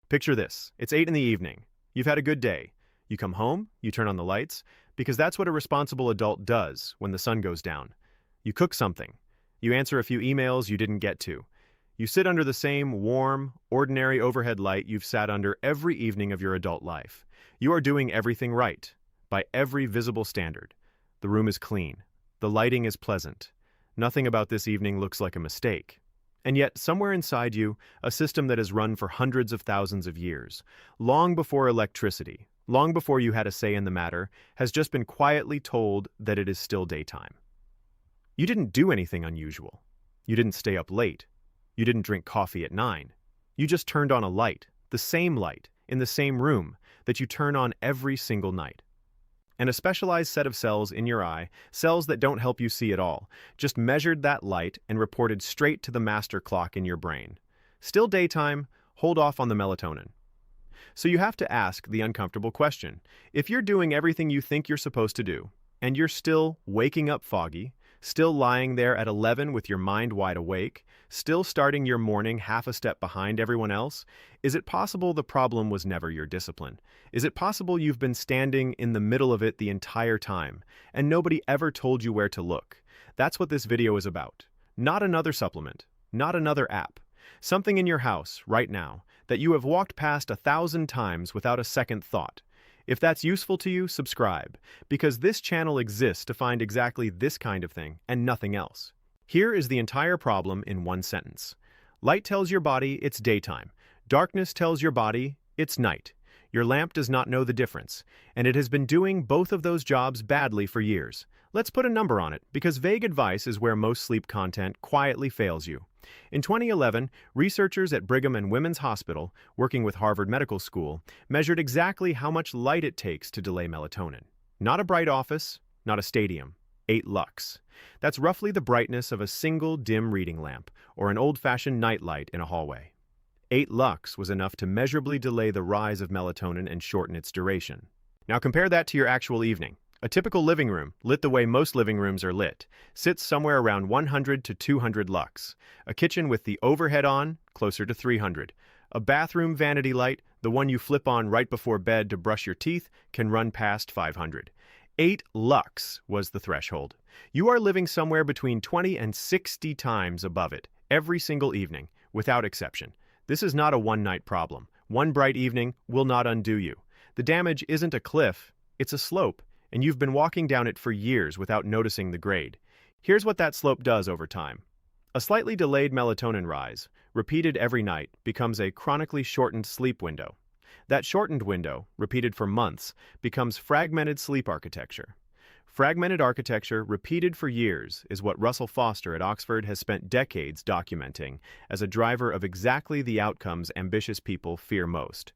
Picture this. It's 8 in the evening. You've had a good day. You come home, you turn on the lights, because that's what a responsible adult does when the sun goes down. You cook something. You answer a few emails you didn't get to. You sit under the same warm, ordinary overhead light you've sat under every evening of your adult life. You are doing everything right, by every visible standard. The room is clean. The lighting is pleasant. Nothing about this evening looks like a mistake. And yet, somewhere inside you, a system that has run for hundreds of thousands of years, long before electricity, long before you had a say in the matter, has just been quietly told that it is still daytime. You didn't do anything unusual. You didn't stay up late. You didn't drink coffee at 9. You just turned on a light, the same light, in the same room that you turn on every single night. And a specialized set of cells in your eye, cells that don't help you see at all, just measured that light and reported straight to the master clock in your brain. Still daytime, hold off on the melatonin. So you have to ask the uncomfortable question. If you're doing everything you think you're supposed to do, and you're still waking up foggy, still lying there at 11 with your mind wide awake, still starting your morning half a step behind everyone else, is it possible the problem was never your discipline? Is it possible you've been standing in the middle of it the entire time, and nobody ever told you where to look? That's what this video is about. Not another supplement, not another app. Something in your house, right now, that you have walked past 1,000 times without a second thought. If that's useful to you, subscribe, because this channel exists to find exactly this kind of thing and nothing else. Here is the entire problem in one sentence. Light tells your body it's daytime. Darkness tells your body it's night. Your lamp does not know the difference, and it has been doing both of those jobs badly for years. Let's put a number on it, because vague advice is where most sleep content quietly fails you. In 2011, researchers at Brigham and Women's Hospital, working with Harvard Medical School, measured exactly how much light it takes to delay melatonin. Not a bright office, not a stadium. 8 lux. That's roughly the brightness of a single dim reading lamp or an old-fashioned nightlight in a hallway. 8 lux was enough to measurably delay the rise of melatonin and shorten its duration. Now compare that to your actual evening. A typical living room, lit the way most living rooms are lit, sits somewhere around 100 to 200 lux. A kitchen with the overhead on, closer to 300. A bathroom vanity light, the one you flip on right before bed to brush your teeth, can run past 500. 8 lux was the threshold. You are living somewhere between 20 and 60 times above it, every single evening, without exception. This is not a one-night problem. One bright evening will not undo you. The damage isn't a cliff, it's a slope, and you've been walking down it for years without noticing the grade. Here's what that slope does over time. A slightly delayed melatonin rise, repeated every night, becomes a chronically shortened sleep window. That shortened window, repeated for months, becomes fragmented sleep architecture. Fragmented architecture, repeated for years, is what Russell Foster at Oxford has spent decades documenting as a driver of exactly the outcomes ambitious people fear most.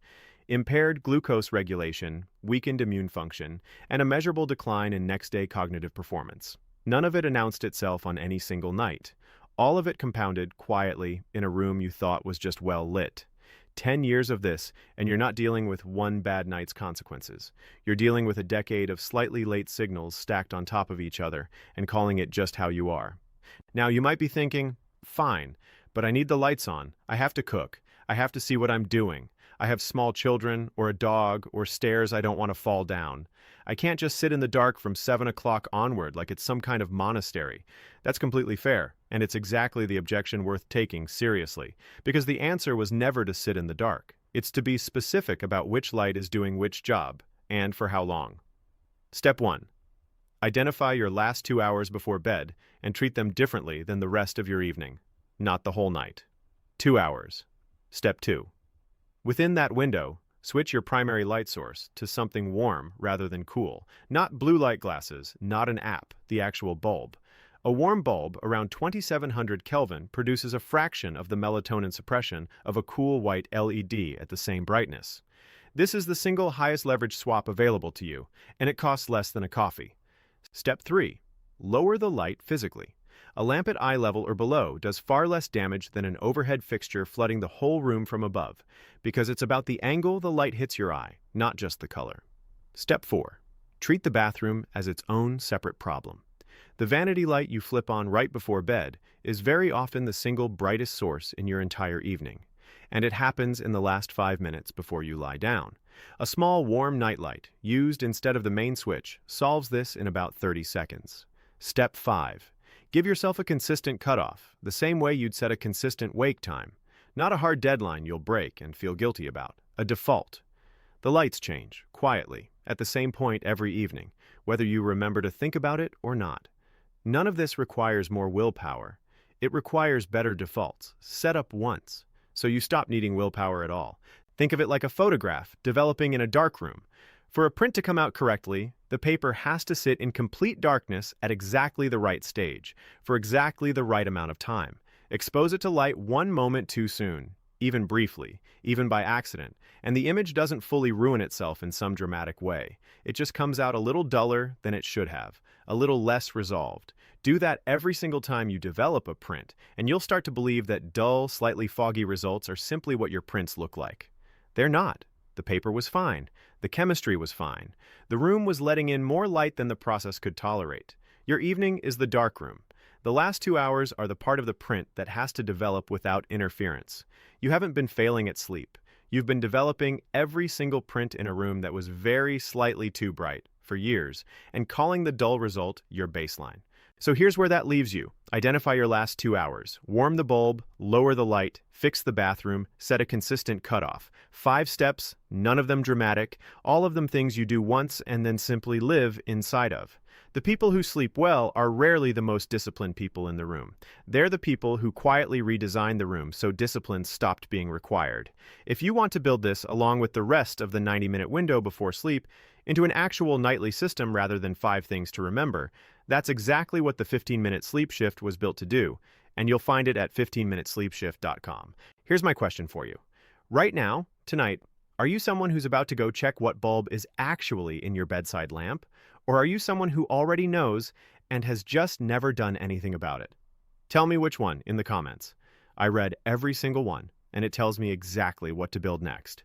Impaired glucose regulation, weakened immune function, and a measurable decline in next-day cognitive performance. None of it announced itself on any single night. All of it compounded quietly in a room you thought was just well lit. 10 years of this, and you're not dealing with one bad night's consequences. You're dealing with a decade of slightly late signals stacked on top of each other and calling it just how you are. Now, you might be thinking, fine, but I need the lights on. I have to cook. I have to see what I'm doing. I have small children, or a dog, or stairs I don't want to fall down. I can't just sit in the dark from 7 o'clock onward like it's some kind of monastery. That's completely fair, and it's exactly the objection worth taking seriously, because the answer was never to sit in the dark. It's to be specific about which light is doing which job, and for how long. Step 1. Identify your last 2 hours before bed and treat them differently than the rest of your evening, not the whole night. 2 hours. Step 2. Within that window, switch your primary light source to something warm rather than cool. Not blue light glasses, not an app, the actual bulb. A warm bulb around 2700 Kelvin produces a fraction of the melatonin suppression of a cool white LED at the same brightness. This is the single highest leverage swap available to you, and it costs less than a coffee. Step 3. Lower the light physically. A lamp at eye level or below does far less damage than an overhead fixture flooding the whole room from above, because it's about the angle the light hits your eye, not just the color. Step 4. Treat the bathroom as its own separate problem. The vanity light you flip on right before bed is very often the single brightest source in your entire evening. and it happens in the last 5 minutes before you lie down. A small warm nightlight, used instead of the main switch, solves this in about 30 seconds. Step 5. Give yourself a consistent cutoff, the same way you'd set a consistent wake time. Not a hard deadline you'll break and feel guilty about. A default. The lights change, quietly, at the same point every evening, whether you remember to think about it or not. None of this requires more willpower. It requires better defaults, set up once, so you stop needing willpower at all. Think of it like a photograph developing in a dark room. For a print to come out correctly, the paper has to sit in complete darkness at exactly the right stage, for exactly the right amount of time. Expose it to light one moment too soon, even briefly, even by accident, and the image doesn't fully ruin itself in some dramatic way. It just comes out a little duller than it should have, a little less resolved. Do that every single time you develop a print, and you'll start to believe that dull, slightly foggy results are simply what your prints look like. They're not. The paper was fine. The chemistry was fine. The room was letting in more light than the process could tolerate. Your evening is the dark room. The last 2 hours are the part of the print that has to develop without interference. You haven't been failing at sleep. You've been developing every single print in a room that was very slightly too bright for years and calling the dull result your baseline. So here's where that leaves you. Identify your last 2 hours. Warm the bulb, lower the light, fix the bathroom, set a consistent cutoff. 5 steps, none of them dramatic, all of them things you do once and then simply live inside of. The people who sleep well are rarely the most disciplined people in the room. They're the people who quietly redesigned the room so discipline stopped being required. If you want to build this, along with the rest of the 90-minute window before sleep, into an actual nightly system rather than 5 things to remember, that's exactly what the 15-minute sleep shift was built to do, and you'll find it at 15minutesleepshift.com. Here's my question for you. Right now, tonight, are you someone who's about to go check what bulb is actually in your bedside lamp? Or are you someone who already knows and has just never done anything about it? Tell me which one in the comments. I read every single one, and it tells me exactly what to build next.